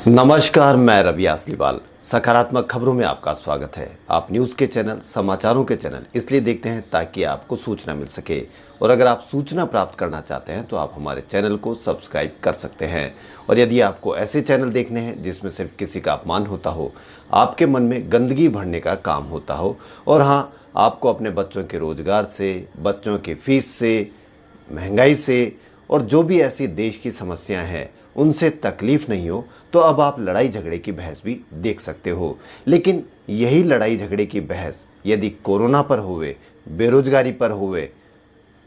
नमस्कार, मैं रवि आसलीवाल। सकारात्मक खबरों में आपका स्वागत है। आप न्यूज़ के चैनल, समाचारों के चैनल इसलिए देखते हैं ताकि आपको सूचना मिल सके, और अगर आप सूचना प्राप्त करना चाहते हैं तो आप हमारे चैनल को सब्सक्राइब कर सकते हैं। और यदि आपको ऐसे चैनल देखने हैं जिसमें सिर्फ किसी का अपमान होता हो, आपके मन में गंदगी भरने का काम होता हो, और हाँ, आपको अपने बच्चों के रोजगार से, बच्चों की फीस से, महंगाई से और जो भी ऐसी देश की समस्याएं हैं उनसे तकलीफ नहीं हो, तो अब आप लड़ाई झगड़े की बहस भी देख सकते हो। लेकिन यही लड़ाई झगड़े की बहस यदि कोरोना पर हुए, बेरोजगारी पर हुए,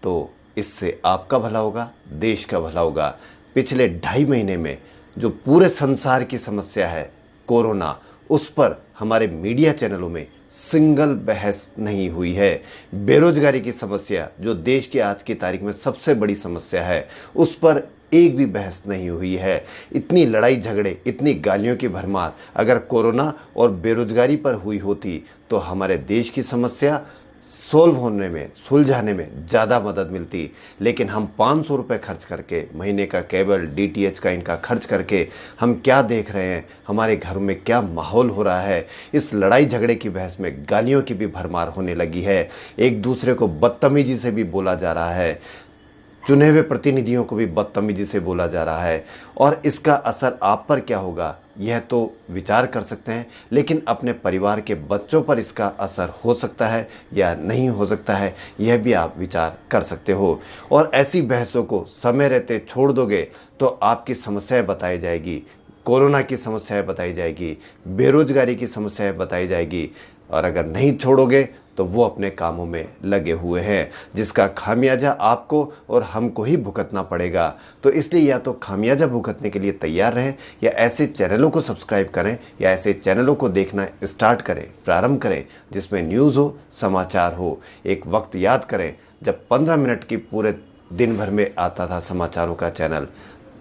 तो इससे आपका भला होगा, देश का भला होगा। पिछले 2.5 महीने में जो पूरे संसार की समस्या है कोरोना, उस पर हमारे मीडिया चैनलों में सिंगल बहस नहीं हुई है। बेरोजगारी की समस्या जो देश की आज की तारीख में सबसे बड़ी समस्या है, उस पर एक भी बहस नहीं हुई है। इतनी लड़ाई झगड़े, इतनी गालियों की भरमार अगर कोरोना और बेरोजगारी पर हुई होती तो हमारे देश की समस्या सोल्व होने में, सुलझाने में ज़्यादा मदद मिलती। लेकिन हम 500 रुपये खर्च करके, महीने का केबल, डीटीएच का इनका खर्च करके हम क्या देख रहे हैं, हमारे घरों में क्या माहौल हो रहा है। इस लड़ाई झगड़े की बहस में गालियों की भी भरमार होने लगी है। एक दूसरे को बदतमीजी से भी बोला जा रहा है, चुने हुए प्रतिनिधियों को भी बदतमीजी से बोला जा रहा है। और इसका असर आप पर क्या होगा यह तो विचार कर सकते हैं, लेकिन अपने परिवार के बच्चों पर इसका असर हो सकता है या नहीं हो सकता है, यह भी आप विचार कर सकते हो। और ऐसी बहसों को समय रहते छोड़ दोगे तो आपकी समस्याएं बताई जाएगी, कोरोना की समस्याएं बताई जाएगी, बेरोजगारी की समस्याएं बताई जाएगी। और अगर नहीं छोड़ोगे तो वो अपने कामों में लगे हुए हैं, जिसका खामियाजा आपको और हमको ही भुगतना पड़ेगा। तो इसलिए या तो खामियाजा भुगतने के लिए तैयार रहें, या ऐसे चैनलों को सब्सक्राइब करें, या ऐसे चैनलों को देखना स्टार्ट करें, प्रारंभ करें, जिसमें न्यूज़ हो, समाचार हो। एक वक्त याद करें जब 15 मिनट की पूरे दिन भर में आता था समाचारों का चैनल,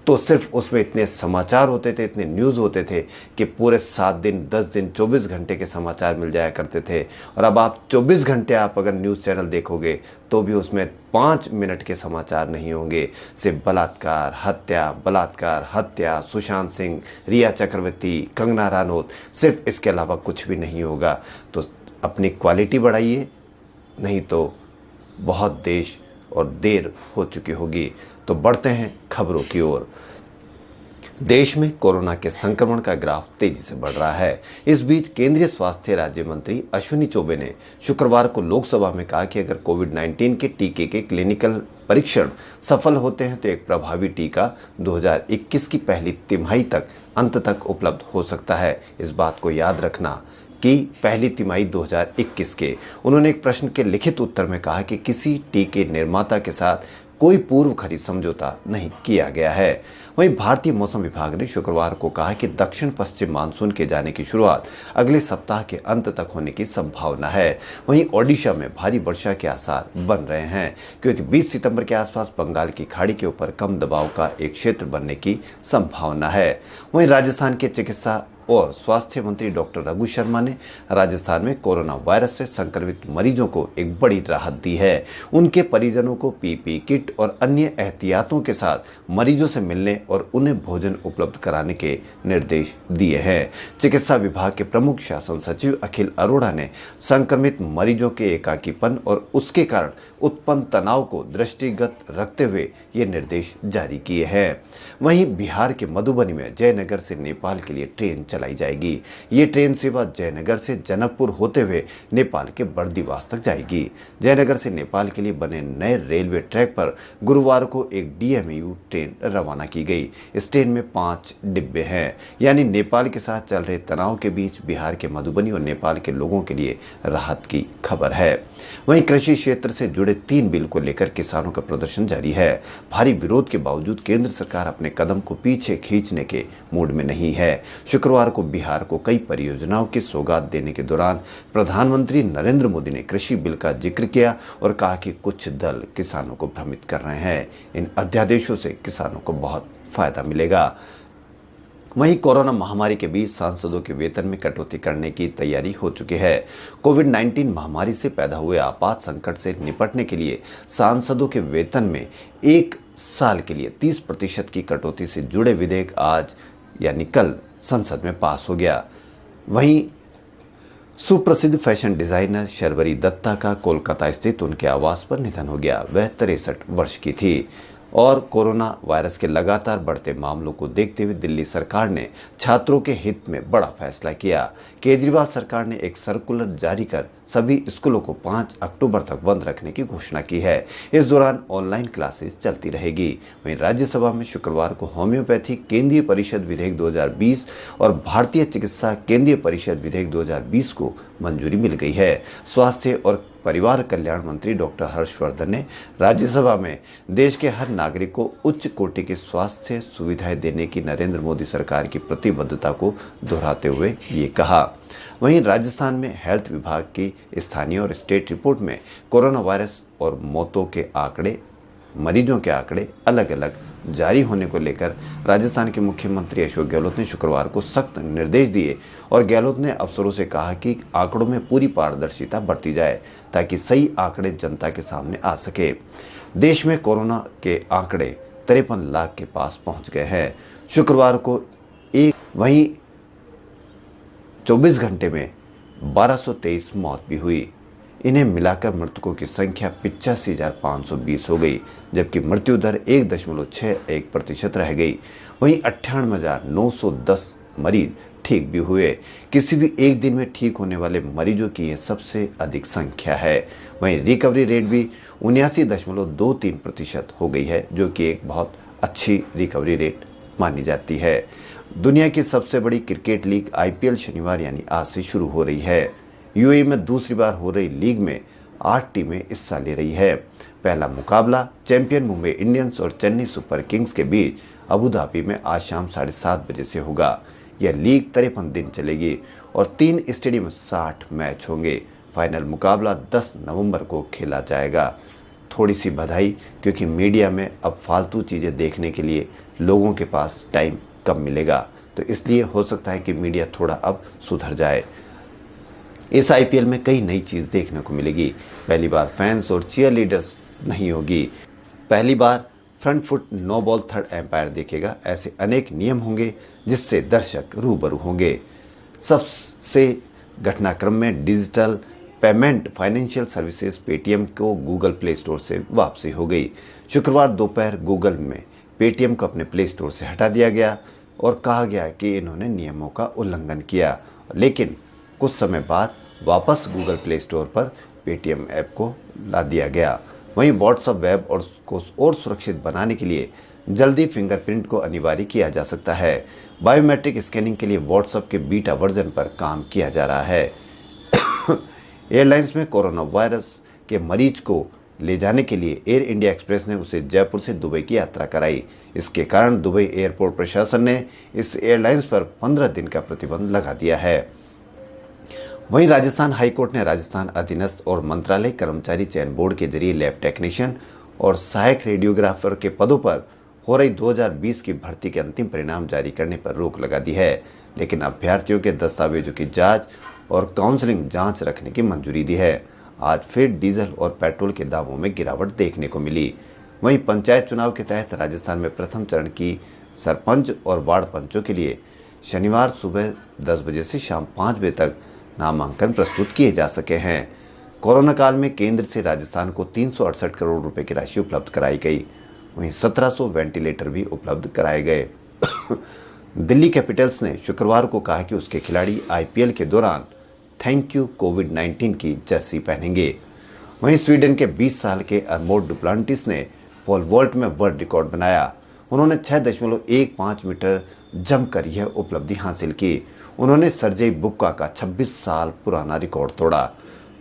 तो सिर्फ उसमें इतने समाचार होते थे, इतने न्यूज़ होते थे कि पूरे 7 दिन, 10 दिन, 24 घंटे के समाचार मिल जाया करते थे। और अब आप 24 घंटे आप अगर न्यूज़ चैनल देखोगे तो भी उसमें 5 मिनट के समाचार नहीं होंगे। सिर्फ बलात्कार, हत्या, बलात्कार, हत्या, सुशांत सिंह, रिया चक्रवर्ती, कंगना रनौत, सिर्फ इसके अलावा कुछ भी नहीं होगा। तो अपनी क्वालिटी बढ़ाइए, नहीं तो बहुत देश और देर हो चुकी होगी। तो बढ़ते हैं खबरों की ओर। देश में कोरोना के संक्रमण का ग्राफ तेजी से बढ़ रहा है। इस बीच केंद्रीय स्वास्थ्य राज्य मंत्री अश्विनी चौबे ने शुक्रवार को लोकसभा में कहा कि अगर कोविड-19 के टीके के क्लिनिकल परीक्षण सफल होते हैं तो एक प्रभावी टीका 2021 की पहली तिमाही तक, अंत तक उपलब्ध हो सकता है। इस बात को याद रखना कि पहली तिमाही 2021 के। उन्होंने एक प्रश्न के लिखित उत्तर में कहा कि किसी टीके निर्माता के साथ कोई पूर्व खरीद समझौता नहीं किया गया है। वहीं भारतीय मौसम विभाग ने शुक्रवार को कहा कि दक्षिण पश्चिम मानसून के जाने की शुरुआत अगले सप्ताह के अंत तक होने की संभावना है। वहीं ओडिशा में भारी वर्षा के आसार बन रहे हैं, क्योंकि 20 सितंबर के आसपास बंगाल की खाड़ी के ऊपर कम दबाव का एक क्षेत्र बनने की संभावना है। वहीं राजस्थान के चिकित्सा और स्वास्थ्य मंत्री डॉक्टर रघु शर्मा ने राजस्थान में कोरोना वायरस से संक्रमित मरीजों को एक बड़ी राहत दी है। उनके परिजनों को पीपीई किट और अन्य एहतियातों के साथ मरीजों से मिलने और उन्हें भोजन उपलब्ध कराने के निर्देश दिए हैं। चिकित्सा विभाग के प्रमुख शासन सचिव अखिल अरोड़ा ने संक्रमित मरीजों के एकाकीपन और उसके कारण उत्पन्न तनाव को दृष्टिगत रखते हुए ये निर्देश जारी किए हैं। वहीं बिहार के मधुबनी में जयनगर से नेपाल के लिए ट्रेन चलाई जाएगी। ये ट्रेन सेवा जयनगर से जनकपुर होते हुए नेपाल के बर्दीवास तक जाएगी। जयनगर से नेपाल के लिए बने नए रेलवे ट्रैक पर गुरुवार को एक डीएमयू ट्रेन रवाना की गई। इस ट्रेन में 5 डिब्बे हैं, यानी नेपाल के साथ चल रहे तनाव के बीच बिहार के मधुबनी और नेपाल के लोगों के लिए राहत की खबर है। वहीं कृषि क्षेत्र से जुड़े 3 बिल को लेकर किसानों का प्रदर्शन जारी है। भारी विरोध के बावजूद केंद्र सरकार अपने कदम को पीछे खींचने के मूड में नहीं है। शुक्रवार को बिहार को कई परियोजनाओं की सौगात देने के दौरान प्रधानमंत्री नरेंद्र मोदी ने कृषि बिल का जिक्र किया और कहा कि कुछ दल किसानों को भ्रमित कर रहे हैं। इन अध्यादेशों से किसानों को बहुत फायदा मिलेगा। वहीं कोरोना महामारी के बीच सांसदों के वेतन में कटौती करने की तैयारी हो चुकी है। कोविड-19 महामारी से पैदा हुए आपात संकट से निपटने के लिए सांसदों के वेतन में 1 साल के लिए 30% की कटौती से जुड़े विधेयक आज यानी कल संसद में पास हो गया। वहीं सुप्रसिद्ध फैशन डिजाइनर शर्वरी दत्ता का कोलकाता स्थित उनके आवास पर निधन हो गया। वह 63 वर्ष की थी। और कोरोना वायरस के लगातार बढ़ते मामलों को देखते हुए दिल्ली सरकार ने छात्रों के हित में बड़ा फैसला किया। केजरीवाल सरकार ने एक सर्कुलर जारी कर सभी स्कूलों को 5 अक्टूबर तक बंद रखने की घोषणा की है। इस दौरान ऑनलाइन क्लासेस चलती रहेगी। वहीं राज्यसभा में शुक्रवार को होम्योपैथी केंद्रीय परिषद विधेयक 2020 और भारतीय चिकित्सा केंद्रीय परिषद विधेयक 2020 को मंजूरी मिल गई है। स्वास्थ्य और परिवार कल्याण मंत्री डॉक्टर हर्षवर्धन ने राज्यसभा में देश के हर नागरिक को उच्च कोटि की स्वास्थ्य सुविधाएं देने की नरेंद्र मोदी सरकार की प्रतिबद्धता को दोहराते हुए ये कहा। वहीं राजस्थान में हेल्थ विभाग की स्थानीय और स्टेट रिपोर्ट में कोरोना वायरस और मौतों के आंकड़े, मरीजों के आंकड़े अलग अलग जारी होने को लेकर राजस्थान के मुख्यमंत्री अशोक गहलोत ने शुक्रवार को सख्त निर्देश दिए और गहलोत ने अफसरों से कहा कि आंकड़ों में पूरी पारदर्शिता बरती जाए ताकि सही आंकड़े जनता के सामने आ सके। देश में कोरोना के आंकड़े 53 लाख के पास पहुंच गए हैं। शुक्रवार को वहीं 24 घंटे में 1223 मौत भी हुई। इन्हें मिलाकर मृतकों की संख्या 85,520 हो गई, जबकि मृत्यु दर 1.61% रह गई। वहीं 98,910 मरीज ठीक भी हुए। किसी भी एक दिन में ठीक होने वाले मरीजों की यह सबसे अधिक संख्या है। वहीं रिकवरी रेट भी 79.23% हो गई है, जो कि एक बहुत अच्छी रिकवरी रेट मानी जाती है। दुनिया की सबसे बड़ी क्रिकेट लीग IPL शनिवार यानी आज से शुरू हो रही है। यूएई में दूसरी बार हो रही लीग में 8 टीमें हिस्सा ले रही है। पहला मुकाबला चैंपियन मुंबई इंडियंस और चेन्नई सुपर किंग्स के बीच अबू धाबी में आज शाम 7:30 बजे से होगा। यह लीग 53 दिन चलेगी और 3 स्टेडियम में 60 मैच होंगे। फाइनल मुकाबला 10 नवंबर को खेला जाएगा। थोड़ी सी बधाई, क्योंकि मीडिया में अब फालतू चीज़ें देखने के लिए लोगों के पास टाइम कम मिलेगा, तो इसलिए हो सकता है कि मीडिया थोड़ा अब सुधर जाए। इस IPL में कई नई चीज़ देखने को मिलेगी। पहली बार फैंस और चीयर लीडर्स नहीं होगी। पहली बार front foot no ball third umpire देखेगा। ऐसे अनेक नियम होंगे जिससे दर्शक रूबरू होंगे। सबसे घटनाक्रम में digital payment financial services Paytm को गूगल प्ले स्टोर से वापसी हो गई। शुक्रवार दोपहर गूगल में पेटीएम को अपने प्ले स्टोर से हटा दिया गया और कहा गया कि इन्होंने नियमों का उल्लंघन किया, लेकिन कुछ समय बाद वापस गूगल प्ले स्टोर पर पेटीएम ऐप को ला दिया गया। वहीं व्हाट्सएप वेब को और सुरक्षित बनाने के लिए जल्दी फिंगरप्रिंट को अनिवार्य किया जा सकता है। बायोमेट्रिक स्कैनिंग के लिए व्हाट्सएप के बीटा वर्जन पर काम किया जा रहा है। एयरलाइंस में कोरोना वायरस के मरीज को ले जाने के लिए एयर इंडिया एक्सप्रेस ने उसे जयपुर से दुबई की यात्रा कराई। इसके कारण दुबई एयरपोर्ट प्रशासन ने इस एयरलाइंस पर 15 दिन का प्रतिबंध लगा दिया है। वहीं राजस्थान हाईकोर्ट ने राजस्थान अधीनस्थ और मंत्रालय कर्मचारी चयन बोर्ड के जरिए लैब टेक्नीशियन और सहायक रेडियोग्राफर के पदों पर हो रही 2020 की भर्ती के अंतिम परिणाम जारी करने पर रोक लगा दी है, लेकिन अभ्यर्थियों के दस्तावेजों की जांच और काउंसलिंग जांच रखने की मंजूरी दी है। आज फिर डीजल और पेट्रोल के दामों में गिरावट देखने को मिली। वहीं पंचायत चुनाव के तहत राजस्थान में प्रथम चरण की सरपंच और वार्ड पंचों के लिए शनिवार सुबह 10 बजे से शाम 5 बजे तक नामांकन प्रस्तुत किए जा सके हैं। कोरोना काल में केंद्र से राजस्थान को 368 करोड़ रुपए की राशि उपलब्ध कराई गई। वहीं 1700 वेंटिलेटर भी उपलब्ध कराए गए। दिल्ली कैपिटल्स ने शुक्रवार को कहा कि उसके खिलाड़ी IPL के दौरान थैंक यू कोविड-19 की जर्सी पहनेंगे। वहीं स्वीडन के 20 साल के अर्मोड डुप्लांटिस ने पोल वॉल्ट में वर्ल्ड रिकॉर्ड बनाया। उन्होंने 6.15 मीटर जमकर यह उपलब्धि हासिल की। उन्होंने सर्जेई बुक्का का 26 साल पुराना रिकॉर्ड तोड़ा।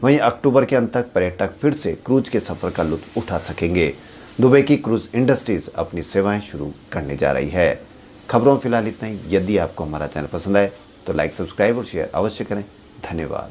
वहीं अक्टूबर के अंत तक पर्यटक फिर से क्रूज के सफर का लुत्फ उठा सकेंगे। दुबई की क्रूज इंडस्ट्रीज अपनी सेवाएं शुरू करने जा रही है। खबरों फिलहाल इतना ही। यदि आपको हमारा चैनल पसंद आए तो लाइक, सब्सक्राइब और शेयर अवश्य करें। धन्यवाद।